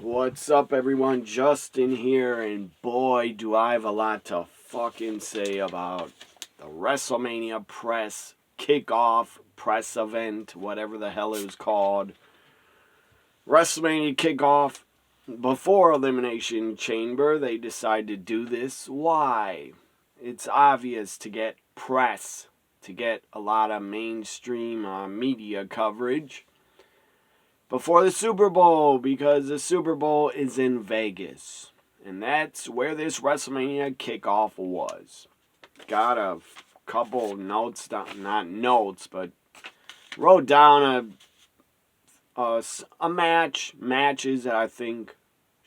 What's up, everyone? Justin here, and boy, do I have a lot to fucking say about the WrestleMania press kickoff press event, whatever the hell it was called. WrestleMania kickoff before Elimination Chamber. They decided to do this. Why? It's obvious to get press, to get a lot of mainstream media coverage before the Super Bowl, because the Super Bowl is in Vegas. And that's where this WrestleMania kickoff was. Got a couple notes down, not notes, but wrote down matches that I think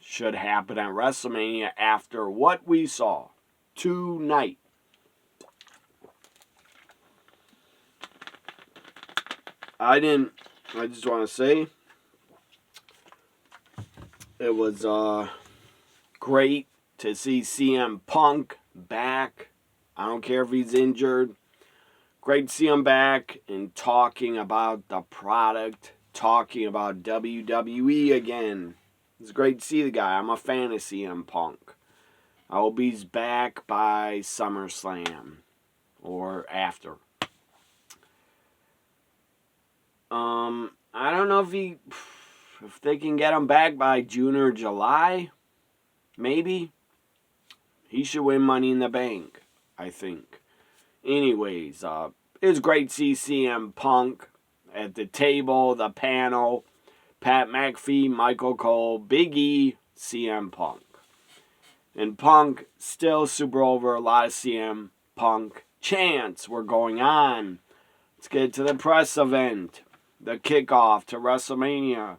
should happen at WrestleMania after what we saw tonight. I just want to say, it was great to see CM Punk back. I don't care if he's injured. Great to see him back and talking about the product, talking about WWE again. It's great to see the guy. I'm a fan of CM Punk. I hope he's back by SummerSlam or after. I don't know if they can get him back by June or July. Maybe. He should win Money in the Bank, I think. Anyways, it was great to see CM Punk at the table, the panel. Pat McAfee, Michael Cole, Big E, CM Punk. And Punk still super over. A lot of CM Punk chants were going on. Let's get to the press event. The kickoff to WrestleMania.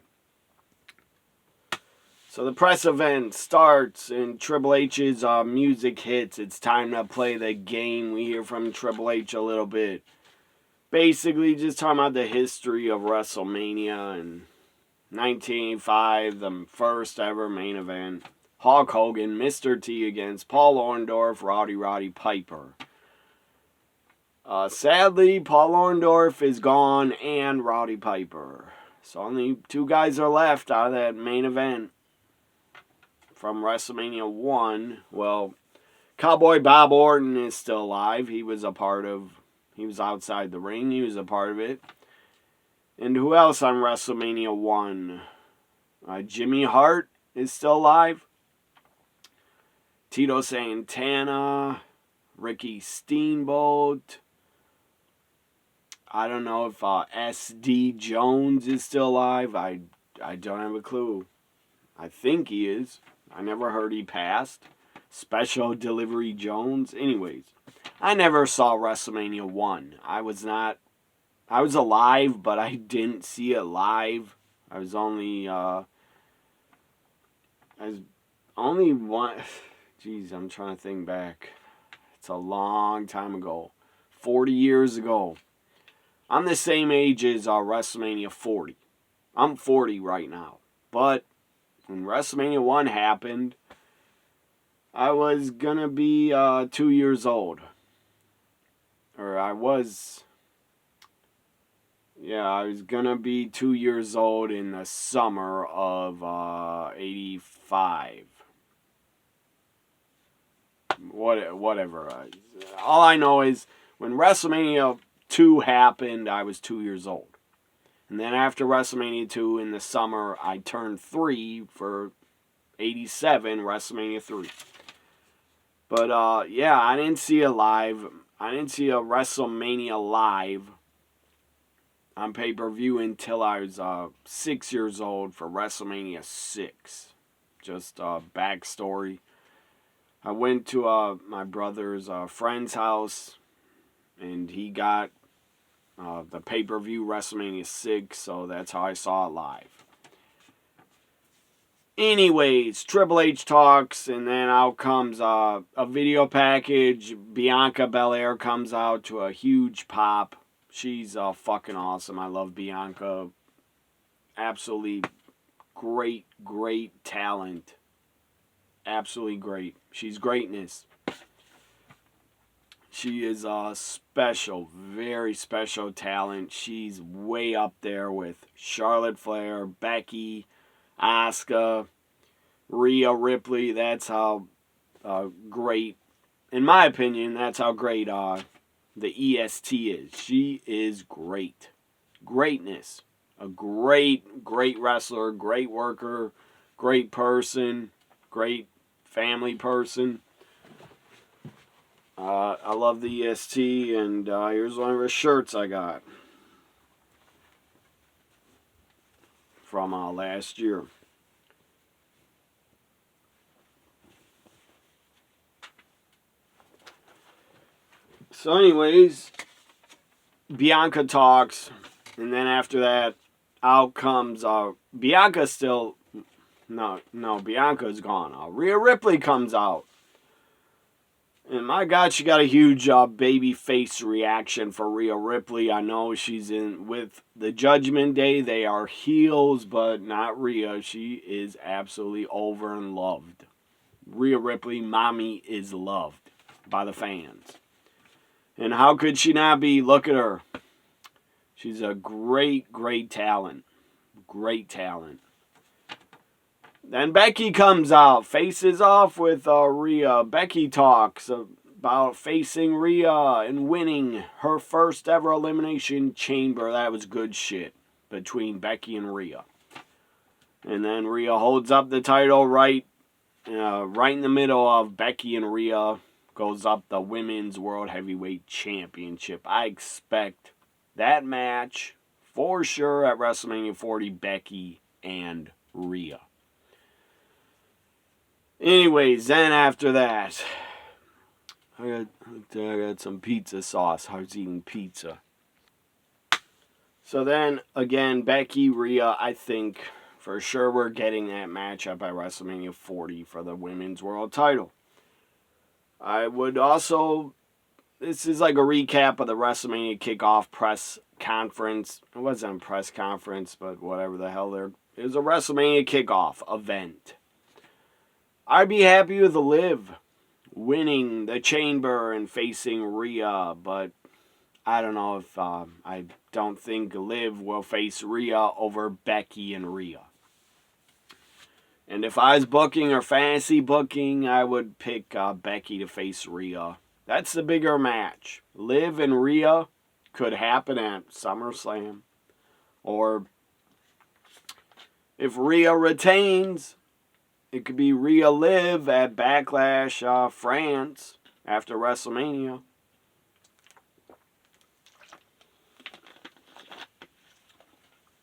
So the press event starts and Triple H's music hits. It's time to play the game. We hear from Triple H a little bit. Basically just talking about the history of WrestleMania and 1985, the first ever main event. Hulk Hogan, Mr. T against Paul Orndorff, Roddy Piper. Sadly, Paul Orndorff is gone and Roddy Piper. So only two guys are left out of that main event from WrestleMania 1. Well, Cowboy Bob Orton is still alive. He was outside the ring. He was a part of it. And who else on WrestleMania 1? Jimmy Hart is still alive. Tito Santana, Ricky Steamboat. I don't know if S.D. Jones is still alive. I don't have a clue. I think he is. I never heard he passed. Special Delivery Jones. Anyways, I never saw WrestleMania 1. I was alive, but I didn't see it live. I was only one. Jeez, I'm trying to think back. It's a long time ago. 40 years ago. I'm the same age as WrestleMania 40. I'm 40 right now. But when WrestleMania 1 happened, I was going to be 2 years old. Or I was going to be 2 years old in the summer of 85. Whatever. All I know is when WrestleMania 2 happened, I was 2 years old. And then after WrestleMania 2 in the summer, I turned 3 for 87, WrestleMania 3. But, I didn't see it live. I didn't see a WrestleMania live on pay-per-view until I was 6 years old for WrestleMania 6. Just backstory. I went to my brother's friend's house, and he got the pay-per-view WrestleMania 6, so that's how I saw it live. Anyways, Triple H talks, and then out comes a video package. Bianca Belair comes out to a huge pop. She's fucking awesome. I love Bianca. Absolutely great talent. Absolutely great. She's greatness. She is a special, very special talent. She's way up there with Charlotte Flair, Becky, Asuka, Rhea Ripley. That's how great, in my opinion, that's how great the EST is. She is great. Greatness. A great wrestler, great worker, great person, great family person. I love the EST, and here's one of her shirts I got from last year. So anyways, Bianca talks, and then after that, out comes Bianca still. No, Bianca's gone. Rhea Ripley comes out. And my God, she got a huge baby face reaction for Rhea Ripley. I know she's in with the Judgment Day. They are heels, but not Rhea. She is absolutely over and loved. Rhea Ripley, mommy, is loved by the fans. And how could she not be? Look at her. She's a great talent. Great talent. Then Becky comes out, faces off with Rhea. Becky talks about facing Rhea and winning her first ever Elimination Chamber. That was good shit between Becky and Rhea. And then Rhea holds up the title right in the middle of Becky and Rhea. Goes up the Women's World Heavyweight Championship. I expect that match for sure at WrestleMania 40, Becky and Rhea. Anyways, then after that, I got some pizza sauce. I was eating pizza. So then, again, Becky, Rhea, I think for sure we're getting that matchup at WrestleMania 40 for the Women's World title. I would also, this is like a recap of the WrestleMania Kickoff press conference. It wasn't a press conference, but whatever the hell it was a WrestleMania Kickoff event. I'd be happy with Liv winning the chamber and facing Rhea, but I don't know if I don't think Liv will face Rhea over Becky and Rhea. And if I was booking or fantasy booking, I would pick Becky to face Rhea. That's the bigger match. Liv and Rhea could happen at SummerSlam. Or if Rhea retains, it could be Rhea Liv at Backlash France after WrestleMania.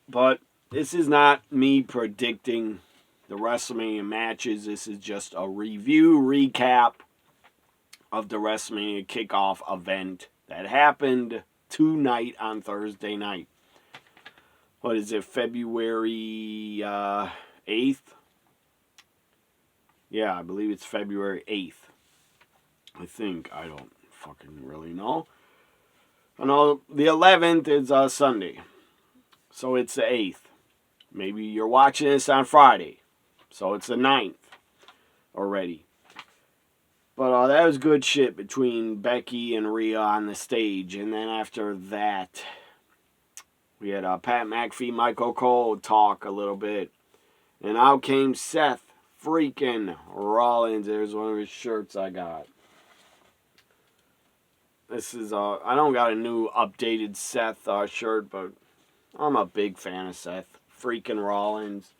But this is not me predicting the WrestleMania matches. This is just a review, recap of the WrestleMania Kickoff event that happened tonight on Thursday night. What is it, February 8th? Yeah, I believe it's February 8th. I think. I don't fucking really know. I know the 11th is Sunday. So it's the 8th. Maybe you're watching this on Friday. So it's the 9th already. But that was good shit between Becky and Rhea on the stage. And then after that, we had Pat McAfee, Michael Cole talk a little bit. And out came Seth freaking Rollins. There's one of his shirts I got. This is, I don't got a new updated Seth shirt, but I'm a big fan of Seth freaking Rollins.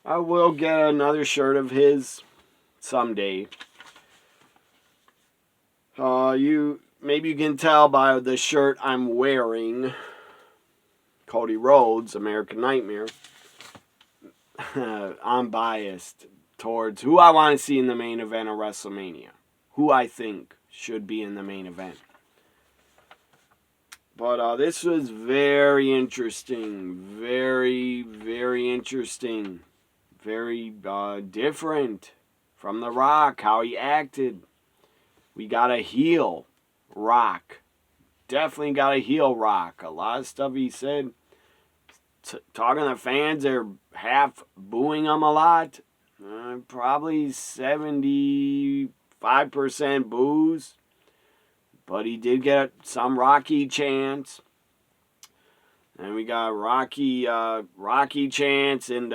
I will get another shirt of his someday. Maybe you can tell by the shirt I'm wearing. Cody Rhodes, American Nightmare. I'm biased towards who I want to see in the main event of WrestleMania. Who I think should be in the main event. But this was very interesting. Very, very interesting. Very different from The Rock, how he acted. We got a heel Rock. Definitely got a heel Rock. A lot of stuff he said. Talking to fans, they're half booing him a lot. Probably 75% boos. But he did get some Rocky chants. And we got Rocky chants and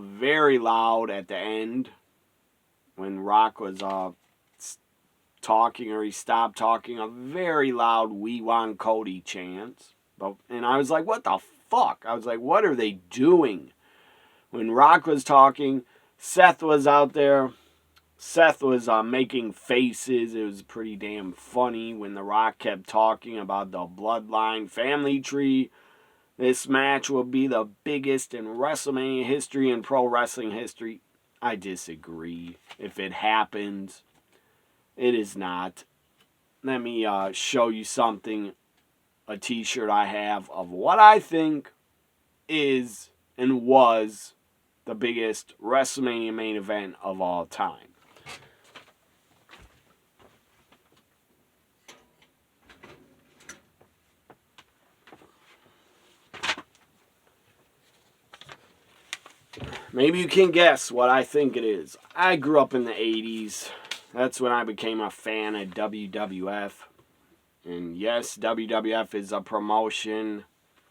very loud at the end when Rock was talking or he stopped talking. A very loud "We Want Cody" chants. And I was like, what the fuck? I was like, what are they doing? When Rock was talking, Seth was out there. Seth was making faces. It was pretty damn funny when The Rock kept talking about the bloodline family tree. This match will be the biggest in WrestleMania history and pro wrestling history. I disagree. If it happens, it is not. Let me show you something, a t-shirt I have of what I think is and was the biggest WrestleMania main event of all time. Maybe you can guess what I think it is. I grew up in the 80s. That's when I became a fan of WWF. And yes, WWF is a promotion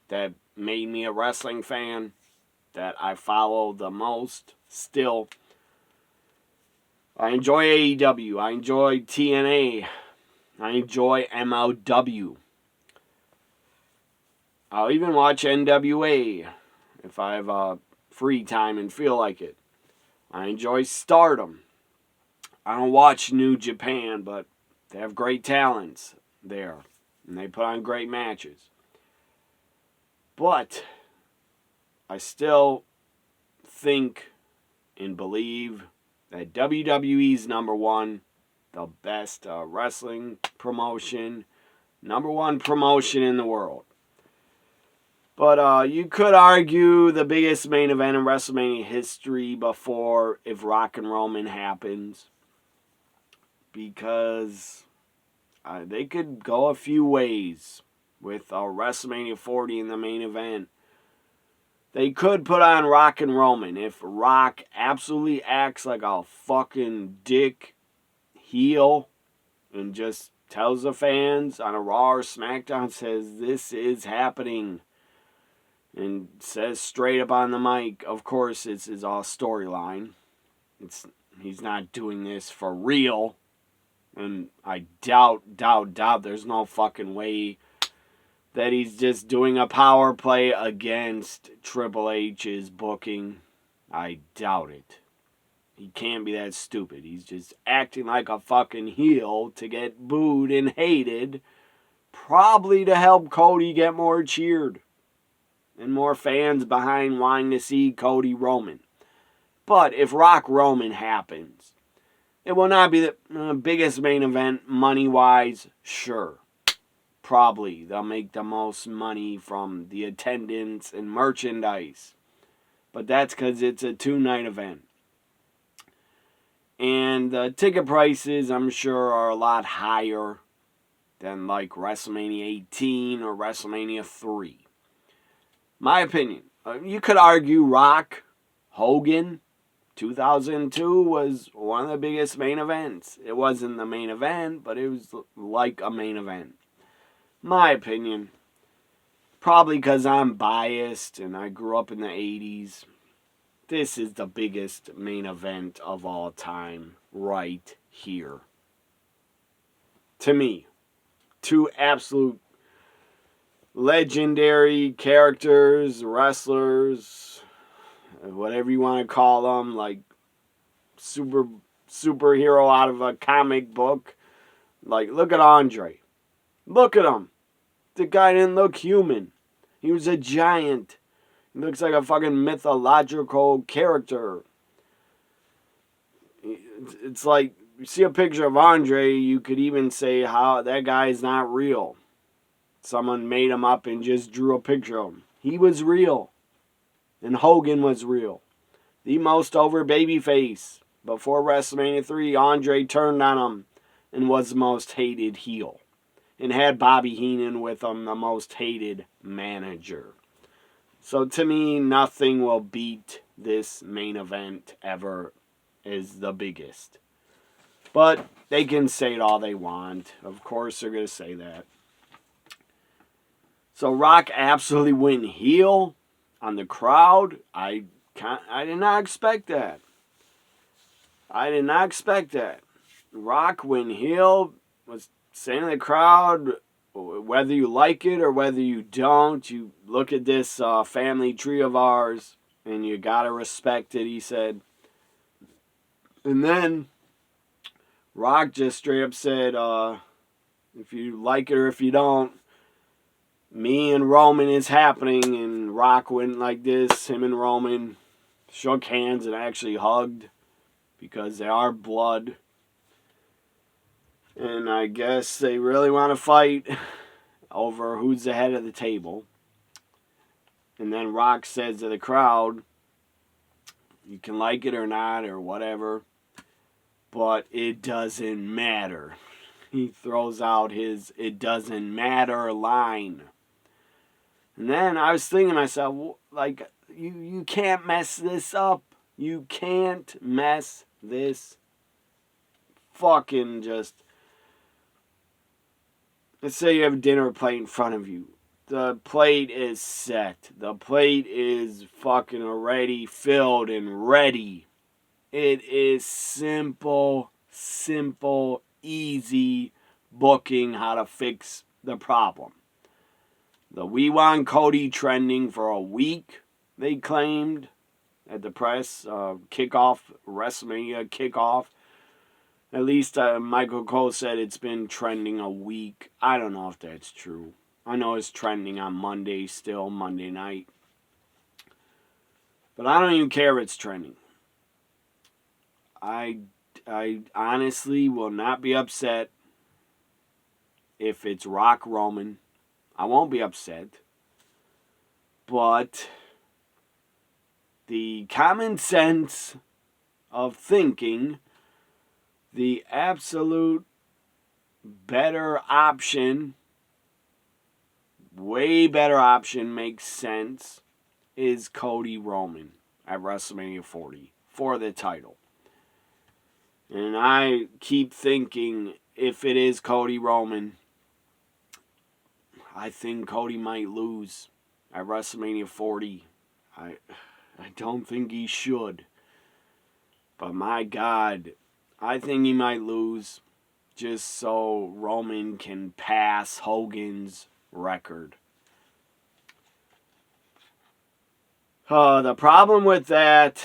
that made me a wrestling fan, that I follow the most still. I enjoy AEW. I enjoy TNA. I enjoy MLW. I'll even watch NWA if I have free time and feel like it. I enjoy Stardom. I don't watch New Japan, but they have great talents there. And they put on great matches. But I still think and believe that WWE's number one, the best wrestling promotion, number one promotion in the world. But you could argue the biggest main event in WrestleMania history before if Rock and Roman happens. Because they could go a few ways with WrestleMania 40 in the main event. They could put on Rock and Roman if Rock absolutely acts like a fucking dick heel and just tells the fans on a Raw or SmackDown, says this is happening. And says straight up on the mic, of course, it's all storyline. He's not doing this for real. And I doubt there's no fucking way that he's just doing a power play against Triple H's booking. I doubt it. He can't be that stupid. He's just acting like a fucking heel to get booed and hated. Probably to help Cody get more cheered. And more fans behind wanting to see Cody Roman. But if Rock Roman happens, it will not be the biggest main event money-wise, sure. Probably they'll make the most money from the attendance and merchandise. But that's because it's a 2-night event. And the ticket prices, I'm sure, are a lot higher than like WrestleMania 18 or WrestleMania 3. My opinion. You could argue Rock, Hogan, 2002 was one of the biggest main events. It wasn't the main event, but it was like a main event. My opinion. Probably because I'm biased and I grew up in the 80s. This is the biggest main event of all time right here. To me. Two absolute legendary characters, wrestlers, whatever you want to call them, like superhero out of a comic book. Like, look at Andre. Look at him. The guy didn't look human. He was a giant. He looks like a fucking mythological character. It's like, you see a picture of Andre, you could even say how that guy is not real. Someone made him up and just drew a picture of him. He was real. And Hogan was real. The most over babyface. Before WrestleMania 3, Andre turned on him and was the most hated heel. And had Bobby Heenan with him, the most hated manager. So to me, nothing will beat this main event ever as the biggest. But they can say it all they want. Of course they're going to say that. So Rock absolutely went heel on the crowd. I did not expect that. I did not expect that. Rock went heel, was saying to the crowd, whether you like it or whether you don't, you look at this family tree of ours and you gotta respect it, he said. And then Rock just straight up said, if you like it or if you don't, me and Roman is happening. And Rock went like this. Him and Roman shook hands and actually hugged because they are blood. And I guess they really want to fight over who's the head of the table. And then Rock says to the crowd, you can like it or not or whatever, but it doesn't matter. He throws out his "it doesn't matter" line. And then I was thinking to myself, like, you can't mess this up. You can't mess this fucking just... Let's say you have a dinner plate in front of you. The plate is set. The plate is fucking already filled and ready. It is simple, easy booking how to fix the problem. We want Cody trending for a week, they claimed at the press. Kickoff, WrestleMania Kickoff. At least Michael Cole said it's been trending a week. I don't know if that's true. I know it's trending on Monday still, Monday night. But I don't even care if it's trending. I honestly will not be upset if it's Rock Roman. I won't be upset. But the common sense of thinking, the absolute better option, way better option, makes sense, is Cody Roman at WrestleMania 40 for the title. And I keep thinking, if it is Cody Roman, I think Cody might lose at WrestleMania 40. I don't think he should. But my God, I think he might lose just so Roman can pass Hogan's record. The problem with that,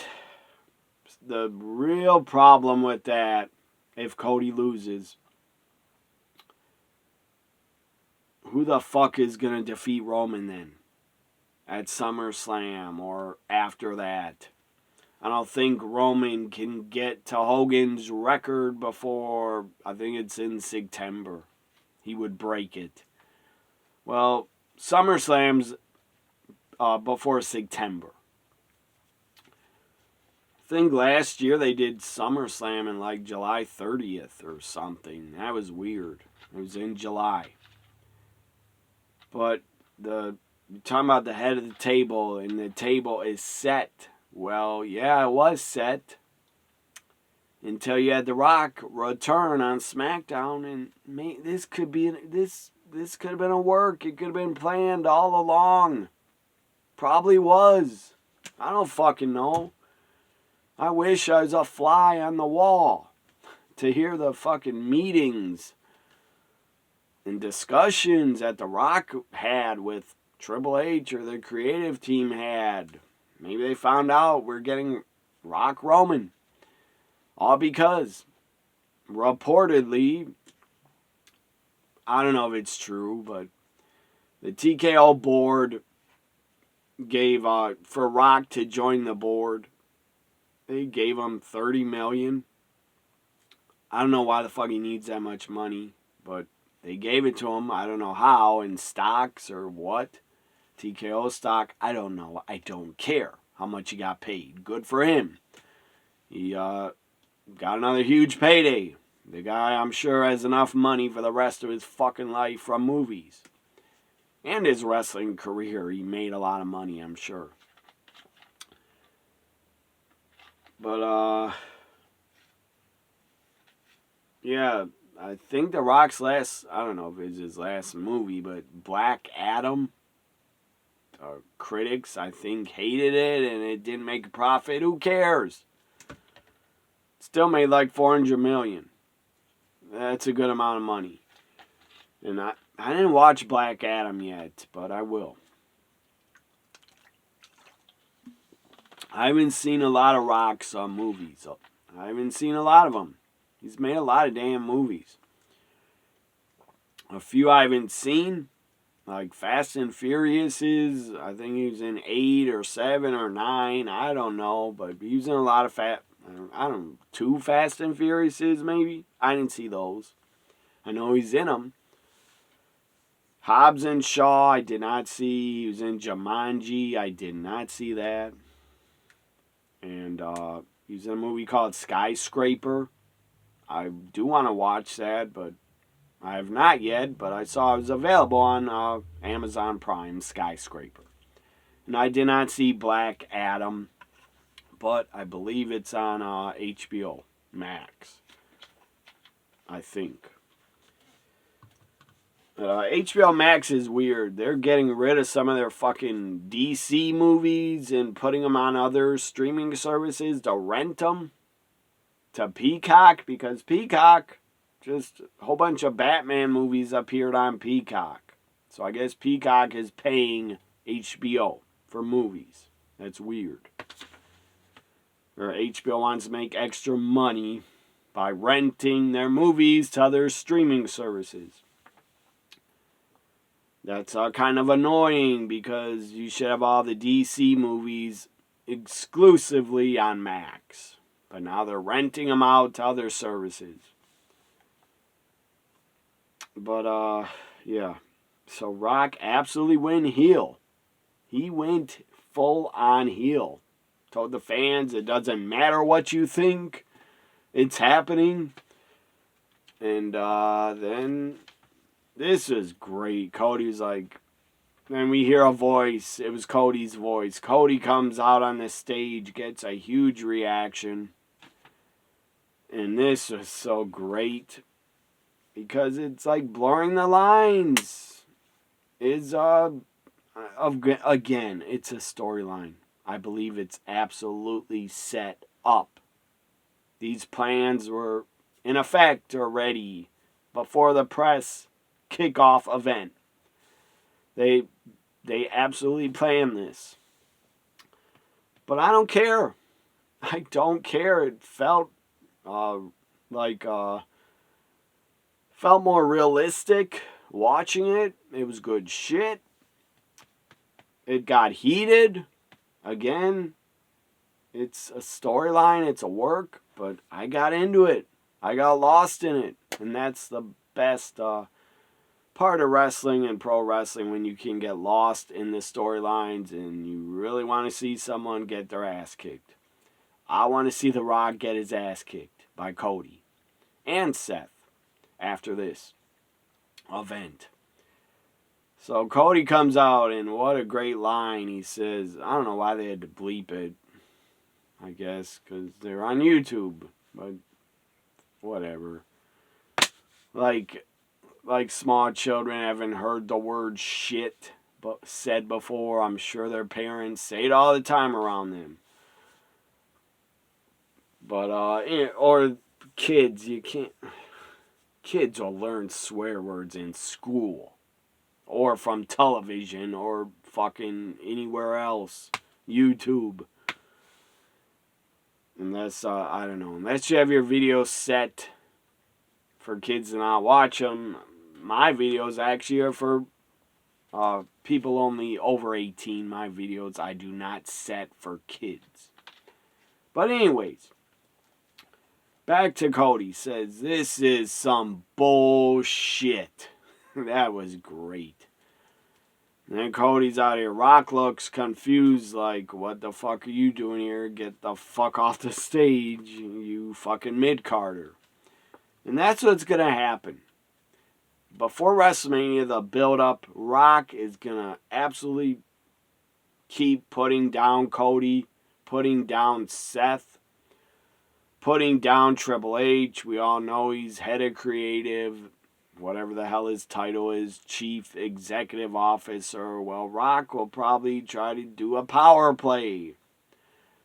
the real problem with that, if Cody loses, who the fuck is going to defeat Roman then? At SummerSlam or after that? I don't think Roman can get to Hogan's record before, I think it's in September. He would break it. Well, SummerSlam's before September. I think last year they did SummerSlam in like July 30th or something. That was weird. It was in July. But you're talking about the head of the table, and the table is set. Well, yeah, it was set until you had The Rock return on SmackDown, and this could have been a work. It could have been planned all along. Probably was. I don't fucking know. I wish I was a fly on the wall to hear the fucking meetings and discussions that The Rock had with Triple H or the creative team had. Maybe they found out we're getting Rock Roman. All because, reportedly, I don't know if it's true, but the TKO board gave, for Rock to join the board, they gave him $30 million. I don't know why the fuck he needs that much money, but they gave it to him. I don't know how, in stocks or what. TKO stock, I don't know. I don't care how much he got paid. Good for him. He got another huge payday. The guy, I'm sure, has enough money for the rest of his fucking life from movies. And his wrestling career. He made a lot of money, I'm sure. But, yeah, I think The Rock's last, I don't know if it's his last movie, but Black Adam, Critics, I think, hated it, and it didn't make a profit. Who cares? Still made like $400 million. That's a good amount of money. And I didn't watch Black Adam yet, but I will. I haven't seen a lot of Rock's movies. I haven't seen a lot of them. He's made a lot of damn movies. A few I haven't seen, like Fast and Furious is, I think he was in 8 or 7 or 9, I don't know, but he was in a lot of I don't know, 2 Fast and Furiouses maybe? I didn't see those. I know he's in them. Hobbs and Shaw, I did not see. He was in Jumanji, I did not see that. And he was in a movie called Skyscraper. I do want to watch that, but I have not yet. But I saw it was available on Amazon Prime, Skyscraper. And I did not see Black Adam, but I believe it's on HBO Max. I think. HBO Max is weird. They're getting rid of some of their fucking DC movies and putting them on other streaming services to rent them to Peacock, because Peacock, just a whole bunch of Batman movies appeared on Peacock. So I guess Peacock is paying HBO for movies. That's weird. Or HBO wants to make extra money by renting their movies to other streaming services. That's kind of annoying, because you should have all the DC movies exclusively on Max. But now they're renting them out to other services. But, yeah. So Rock absolutely went heel. He went full on heel. Told the fans it doesn't matter what you think. It's happening. And then this is great. Cody's like, then we hear a voice. It was Cody's voice. Cody comes out on the stage, gets a huge reaction. And this was so great, because it's like blurring the lines. It's again, it's a storyline. I believe it's absolutely set up. These plans were in effect already before the press kickoff event. They absolutely planned this. But I don't care. I don't care. It felt felt more realistic watching it. It was good shit. It got heated. Again, it's a storyline, it's a work, but I got into it. I got lost in it. And that's the best part of wrestling and pro wrestling, when you can get lost in the storylines and you really want to see someone get their ass kicked. I want to see The Rock get his ass kicked by Cody and Seth after this event. So Cody comes out, and what a great line he says. I don't know why they had to bleep it. I guess because they're on YouTube. But whatever. Like small children haven't heard the word shit said before. I'm sure their parents say it all the time around them. But, or kids, you can't. Kids will learn swear words in school. Or from television, or fucking anywhere else. YouTube. Unless, I don't know. Unless you have your videos set for kids to not watch them. My videos actually are for people only over 18. My videos I do not set for kids. But anyways. Back to Cody. Says, this is some bullshit. That was great. And then Cody's out here. Rock looks confused, like, what the fuck are you doing here? Get the fuck off the stage, you fucking mid-carder. And that's what's going to happen. Before WrestleMania, the build-up, Rock is going to absolutely keep putting down Cody, putting down Seth, putting down Triple H. We all know he's head of creative. whatever the hell his title is, Chief Executive Officer. Well, Rock will probably try to do a power play.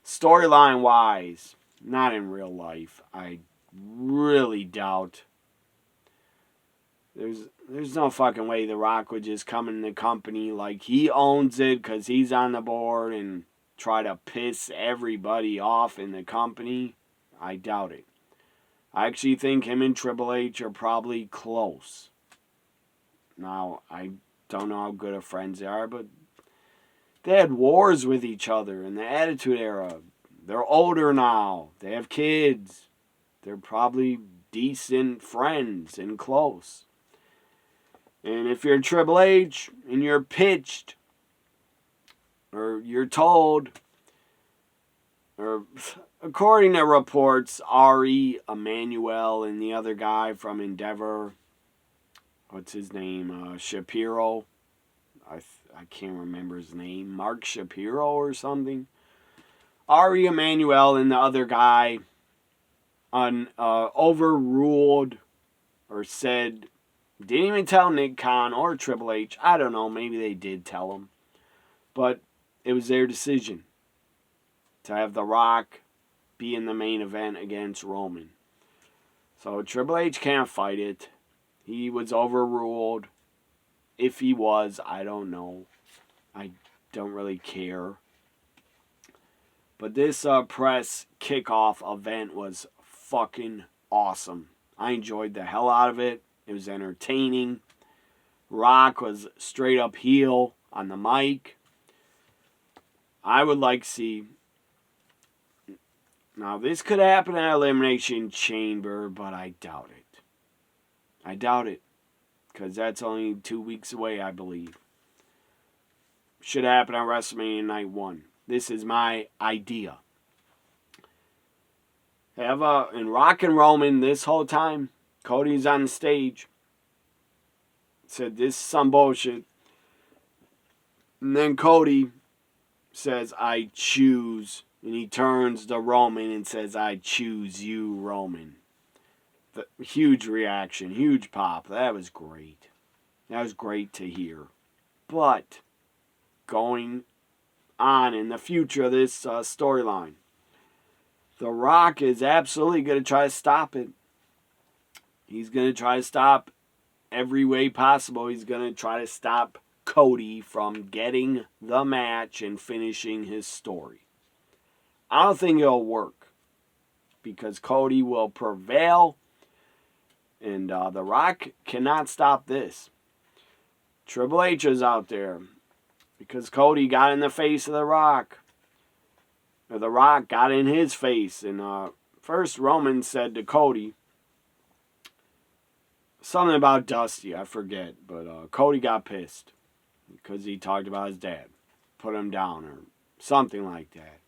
Storyline wise, not in real life. I really doubt. There's no fucking way The Rock would just come in the company like he owns it because he's on the board and try to piss everybody off in the company. I doubt it. I actually think him and Triple H are probably close. Now, I don't know how good of friends they are, but they had wars with each other in the Attitude Era. They're older now. They have kids. They're probably decent friends and close. And if you're Triple H and you're pitched, or you're told, or according to reports, Ari Emanuel and the other guy from Endeavor, what's his name, Shapiro, I can't remember his name, Mark Shapiro or something. Ari Emanuel and the other guy overruled or said, didn't even tell Nick Khan or Triple H. I don't know, maybe they did tell him. But it was their decision to have The Rock be in the main event against Roman. So Triple H can't fight it. He was overruled. If he was, I don't know. I don't really care. But this press kickoff event was fucking awesome. I enjoyed the hell out of it. It was entertaining. Rock was straight up heel on the mic. I would like to see... Now, this could happen at Elimination Chamber, but I doubt it. I doubt it. Because that's only 2 weeks away, I believe. Should happen on WrestleMania Night 1. This is my idea. Have in Rock and Roman this whole time, Cody's on the stage. Said, this is some bullshit. And then Cody says, I choose. And he turns to Roman and says, I choose you, Roman. The huge reaction, huge pop. That was great. That was great to hear. But going on in the future of this storyline, The Rock is absolutely going to try to stop it. He's going to try to stop every way possible. He's going to try to stop Cody from getting the match and finishing his story. I don't think it'll work because Cody will prevail and The Rock cannot stop this. Triple H is out there because Cody got in the face of The Rock. Or The Rock got in his face. And first Roman said to Cody something about Dusty, I forget. But Cody got pissed because he talked about his dad. Put him down or something like that.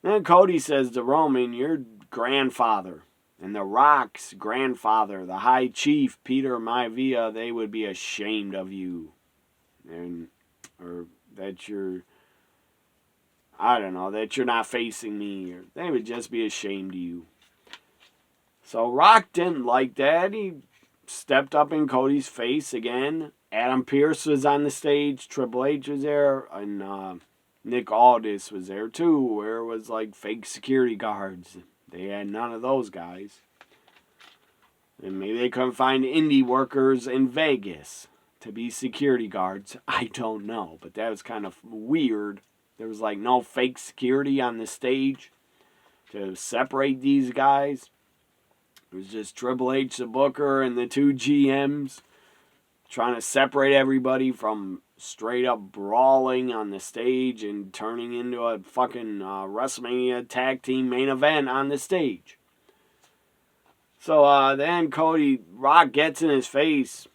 Then Cody says to Roman, your grandfather and The Rock's grandfather, the High Chief, Peter Maivia, they would be ashamed of you. Or that you're, I don't know, that you're not facing me. Or they would just be ashamed of you. So Rock didn't like that. He stepped up in Cody's face again. Adam Pearce was on the stage. Triple H was there. And Nick Aldis was there too, where it was like fake security guards. They had none of those guys. And maybe they couldn't find indie workers in Vegas to be security guards. I don't know, but that was kind of weird. There was like no fake security on the stage to separate these guys. It was just Triple H, the booker, and the two GMs trying to separate everybody from straight up brawling on the stage and turning into a fucking WrestleMania tag team main event on the stage. So then Rock gets in his face.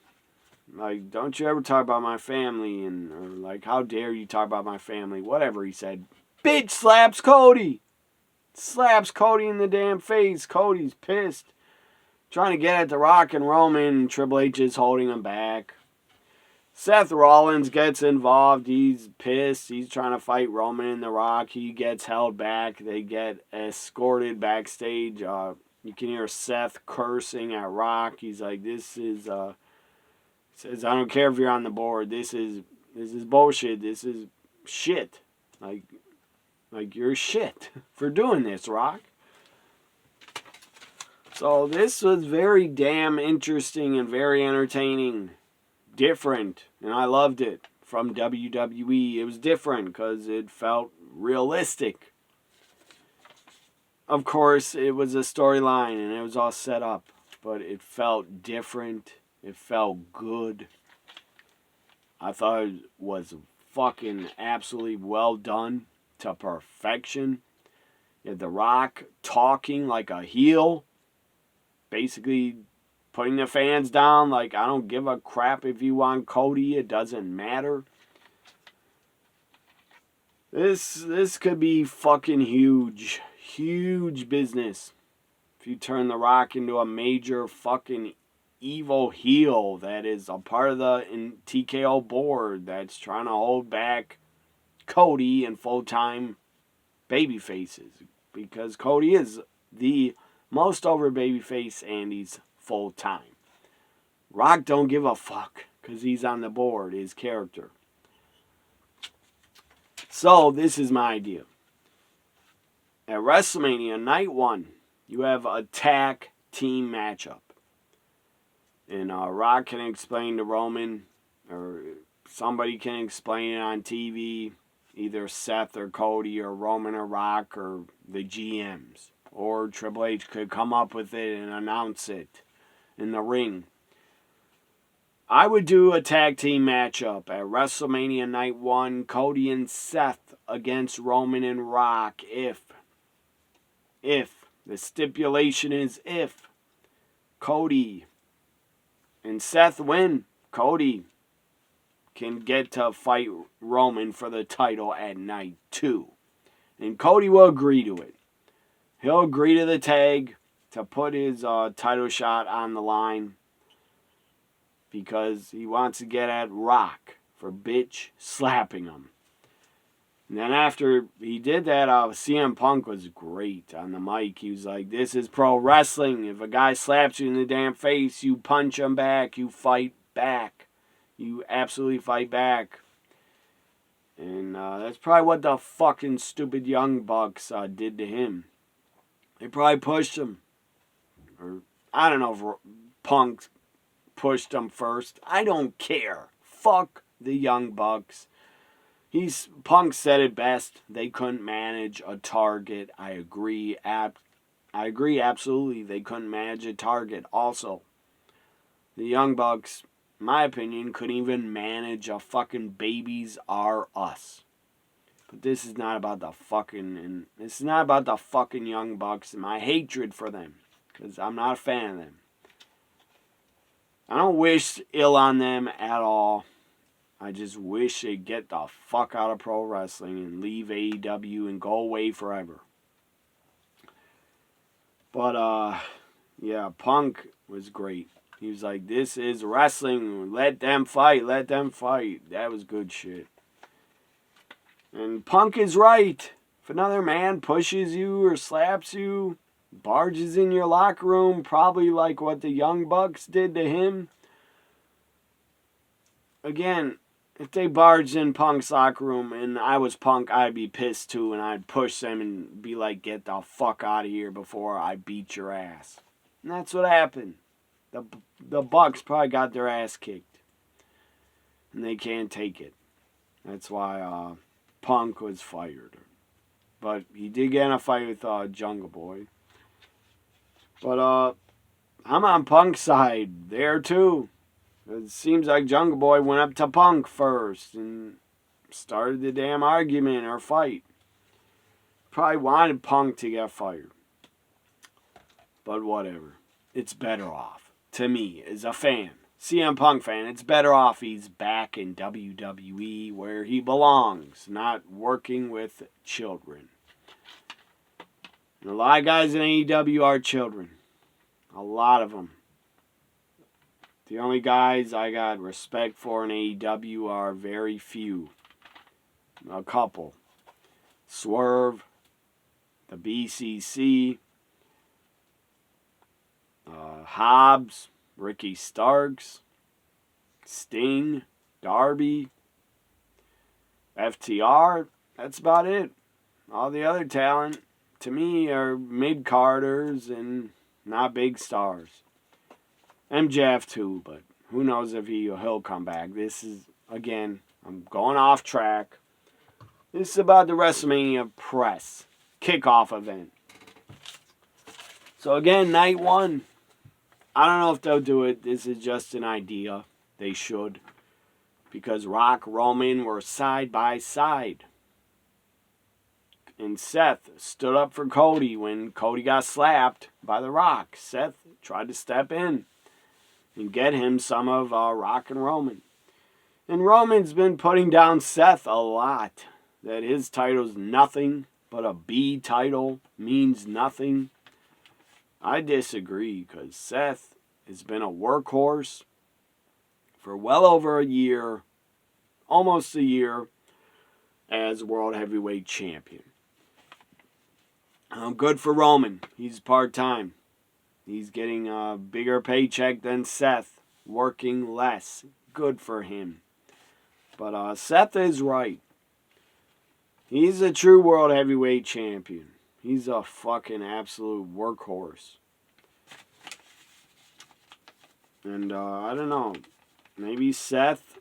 Like, don't you ever talk about my family, or like, how dare you talk about my family, whatever he said. Bitch slaps Cody. Slaps Cody in the damn face. Cody's pissed. Trying to get at The Rock and Roman. Triple H is holding him back. Seth Rollins gets involved. He's pissed. He's trying to fight Roman and The Rock. He gets held back. They get escorted backstage. You can hear Seth cursing at Rock. He's like, this is, says, I don't care if you're on the board. This is bullshit. This is shit. Like you're shit for doing this, Rock. So this was very damn interesting and very entertaining. Different. And I loved it. From WWE. It was different because it felt realistic. Of course, it was a storyline and it was all set up. But it felt different. It felt good. I thought it was fucking absolutely well done to perfection. You had The Rock talking like a heel. Basically putting the fans down like, I don't give a crap if you want Cody. It doesn't matter. This could be fucking huge. Huge business. If you turn The Rock into a major fucking evil heel that is a part of the TKO board that's trying to hold back Cody and full-time baby faces. Because Cody is the most over babyface and he's full-time. Rock don't give a fuck because he's on the board, his character. So, this is my idea. At WrestleMania, night 1, you have a tag team matchup. And Rock can explain to Roman, or somebody can explain it on TV, either Seth or Cody or Roman or Rock or the GMs. Or Triple H could come up with it and announce it in the ring. I would do a tag team matchup at WrestleMania Night 1, Cody and Seth against Roman and Rock if the stipulation is if Cody and Seth win, Cody can get to fight Roman for the title at night 2. And Cody will agree to it. He'll agree to the tag to put his title shot on the line because he wants to get at Rock for bitch slapping him. And then after he did that, CM Punk was great on the mic. He was like, this is pro wrestling. If a guy slaps you in the damn face, you punch him back. You fight back. You absolutely fight back. And that's probably what the fucking stupid Young Bucks did to him. They probably pushed him. Or, I don't know if Punk pushed him first. I don't care. Fuck the Young Bucks. Punk said it best. They couldn't manage a target. I agree. I agree absolutely. They couldn't manage a target. Also, the Young Bucks, in my opinion, couldn't even manage a fucking Babies R Us. But this is not about the fucking Young Bucks and my hatred for them, because I'm not a fan of them. I don't wish ill on them at all. I just wish they'd get the fuck out of pro wrestling and leave AEW and go away forever. But, yeah, Punk was great. He was like, this is wrestling. Let them fight. Let them fight. That was good shit. And Punk is right. If another man pushes you or slaps you, barges in your locker room, probably like what the Young Bucks did to him. Again, if they barged in Punk's locker room and I was Punk, I'd be pissed too, and I'd push them and be like, get the fuck out of here before I beat your ass. And that's what happened. The Bucks probably got their ass kicked. And they can't take it. That's why Punk was fired. But he did get in a fight with Jungle Boy. But I'm on Punk's side there too. It seems like Jungle Boy went up to Punk first and started the damn argument or fight. Probably wanted Punk to get fired. But whatever. It's better off. To me, as a fan. CM Punk fan, it's better off he's back in WWE where he belongs. Not working with children. And a lot of guys in AEW are children. A lot of them. The only guys I got respect for in AEW are very few. A couple. Swerve, the BCC, Hobbs, Ricky Starks, Sting, Darby, FTR. That's about it. All the other talent, to me, are mid-carders and not big stars. MJF too, but who knows if he'll come back. This is, again, I'm going off track. This is about the WrestleMania press kickoff event. So again, night one. I don't know if they'll do it. This is just an idea. They should. Because Rock, Roman were side by side. And Seth stood up for Cody when Cody got slapped by The Rock. Seth tried to step in and get him some of Rock and Roman. And Roman's been putting down Seth a lot. That his title's nothing but a B title, means nothing. I disagree, because Seth has been a workhorse for well over a year, almost a year, as World Heavyweight Champion. Good for Roman. He's part-time. He's getting a bigger paycheck than Seth, working less. Good for him. But Seth is right. He's a true World Heavyweight Champion. He's a fucking absolute workhorse. And I don't know. Maybe Seth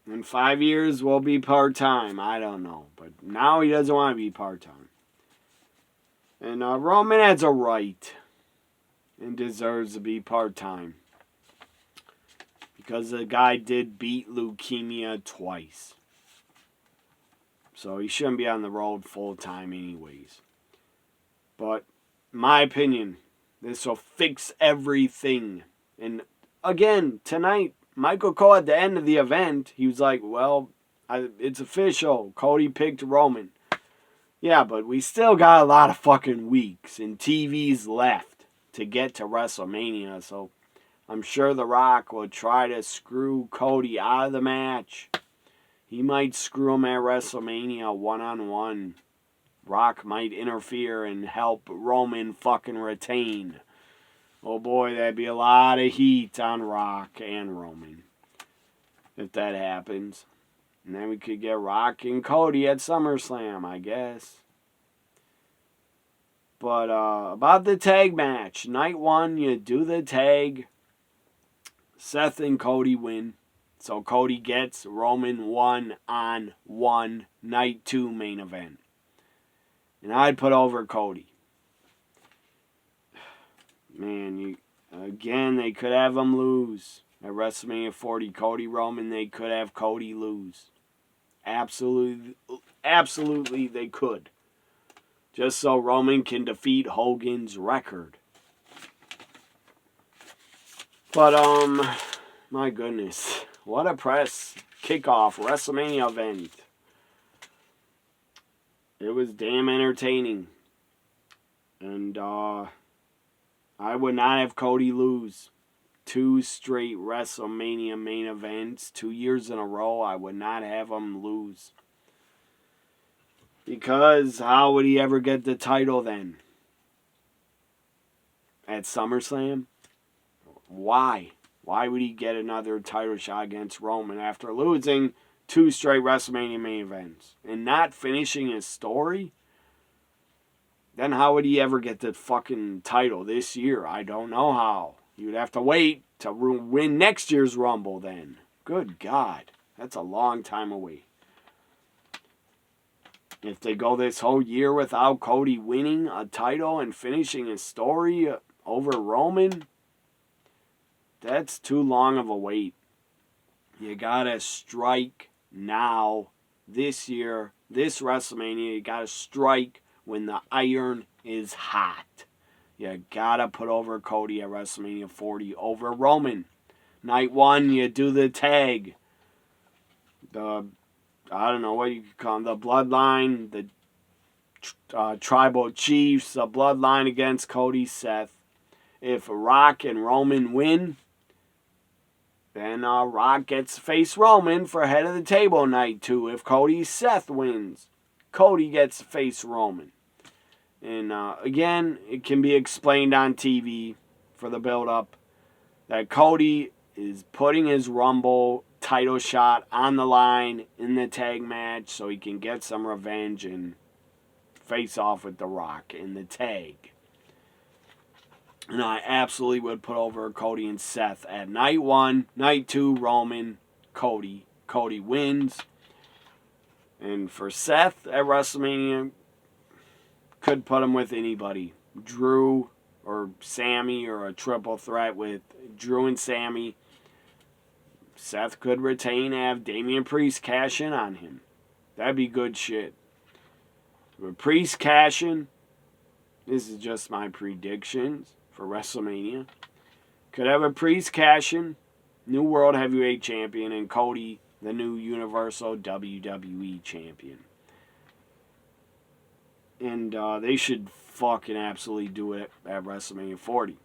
in 5 years will be part-time. I don't know. But now he doesn't want to be part-time. And Roman has a right and deserves to be part-time. Because the guy did beat leukemia twice. So he shouldn't be on the road full-time anyways. But, my opinion, this will fix everything. And, again, tonight, Michael Cole at the end of the event, he was like, well, it's official. Cody picked Roman. Yeah, but we still got a lot of fucking weeks and TVs left to get to WrestleMania. So, I'm sure The Rock will try to screw Cody out of the match. He might screw him at WrestleMania one-on-one. Rock might interfere and help Roman fucking retain. Oh boy, that'd be a lot of heat on Rock and Roman if that happens. And then we could get Rock and Cody at SummerSlam, I guess. But about the tag match. Night one, you do the tag. Seth and Cody win. So Cody gets Roman 1-on-1 night 2 main event. And I'd put over Cody. Man, they could have him lose. At WrestleMania 40, Cody Roman, they could have Cody lose. Absolutely, they could. Just so Roman can defeat Hogan's record. But, my goodness. What a press kickoff WrestleMania event. It was damn entertaining. And, I would not have Cody lose. 2 straight WrestleMania main events, 2 years in a row. I would not have him lose. Because how would he ever get the title then? At SummerSlam? Why? Why would he get another title shot against Roman after losing 2 straight WrestleMania main events and not finishing his story? Then how would he ever get the fucking title this year? I don't know how. You'd have to wait to win next year's Rumble then. Good God. That's a long time away. If they go this whole year without Cody winning a title and finishing his story over Roman, that's too long of a wait. You gotta strike now, this year, this WrestleMania. You gotta strike when the iron is hot. You gotta put over Cody at WrestleMania 40 over Roman. Night 1, you do the tag. I don't know what you could call them. The Bloodline, the Tribal Chiefs, the Bloodline against Cody, Seth. If Rock and Roman win, then Rock gets to face Roman for head of the table night 2. If Cody Seth wins, Cody gets to face Roman. And again, it can be explained on TV for the build-up that Cody is putting his Rumble title shot on the line in the tag match so he can get some revenge and face off with The Rock in the tag. And I absolutely would put over Cody and Seth at night 1. Night 2, Roman, Cody. Cody wins. And for Seth at WrestleMania, could put him with anybody. Drew or Sammy, or a triple threat with Drew and Sammy. Seth could retain, have Damian Priest cash in on him. That'd be good shit. With Priest cashing, this is just my predictions for WrestleMania. Could have a Priest cashing, new World Heavyweight Champion, and Cody, the new Universal WWE Champion. And they should fucking absolutely do it at WrestleMania 40.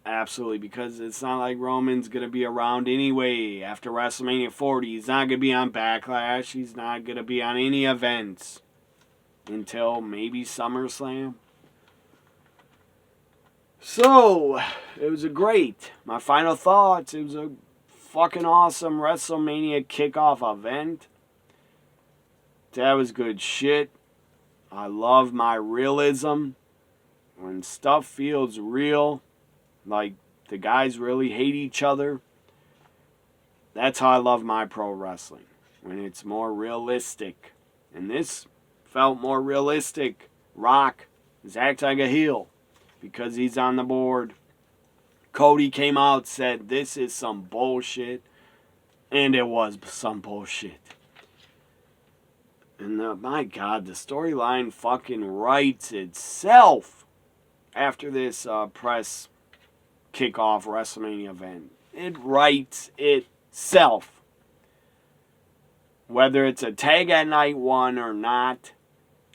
Absolutely, because it's not like Roman's going to be around anyway after WrestleMania 40. He's not going to be on Backlash. He's not going to be on any events until maybe SummerSlam. So, it was my final thoughts, it was a fucking awesome WrestleMania kickoff event. That was good shit. I love my realism. When stuff feels real, like the guys really hate each other, that's how I love my pro wrestling. When it's more realistic. And this felt more realistic. Rock is acting like a heel because he's on the board. Cody came out, said this is some bullshit. And it was some bullshit. And my God, the storyline fucking writes itself after this press kickoff WrestleMania event. It writes itself. Whether it's a tag at night 1 or not,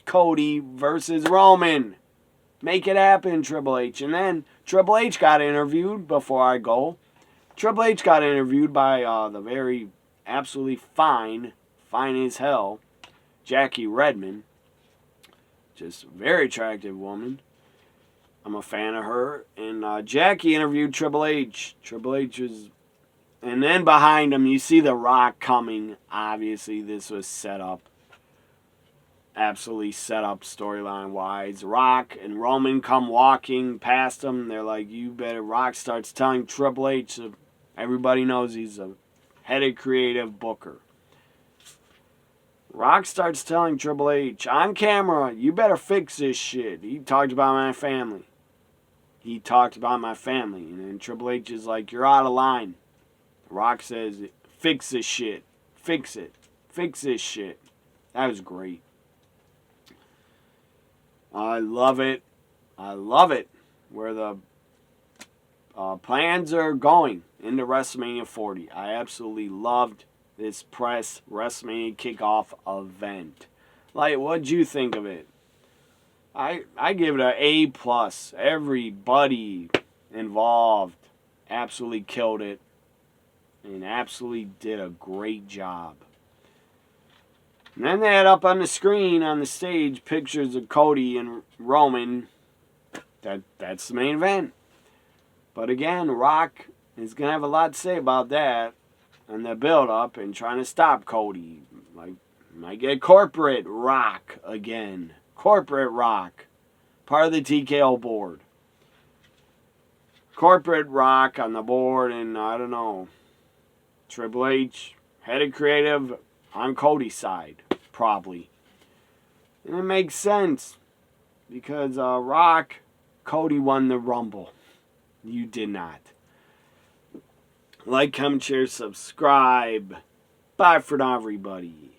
Cody versus Roman. Make it happen, Triple H. And then Triple H got interviewed before I go. Triple H got interviewed by the very absolutely fine as hell, Jackie Redmond. Just a very attractive woman. I'm a fan of her. And Jackie interviewed Triple H. Triple H was... And then behind him, you see The Rock coming. Obviously, this was set up. Absolutely set up storyline-wise. Rock and Roman come walking past him. They're like, you better... Rock starts telling Triple H, so everybody knows he's a headed creative booker. Rock starts telling Triple H, on camera, you better fix this shit. He talked about my family. And then Triple H is like, you're out of line. Rock says, fix this shit. Fix it. Fix this shit. That was great. I love it. I love it. Where the plans are going into WrestleMania 40. I absolutely loved this press WrestleMania kickoff event. Like, what'd you think of it? I give it an A+. Everybody involved absolutely killed it and absolutely did a great job. And then they had up on the screen, on the stage, pictures of Cody and Roman. That's the main event. But again, Rock is going to have a lot to say about that and the build-up and trying to stop Cody. Like, might get corporate Rock again. Corporate Rock. Part of the TKO board. Corporate Rock on the board, and I don't know. Triple H, headed creative on Cody's side, probably. And it makes sense. Because Rock, Cody won the Rumble. You did not. Like, comment, share, subscribe. Bye for now, everybody.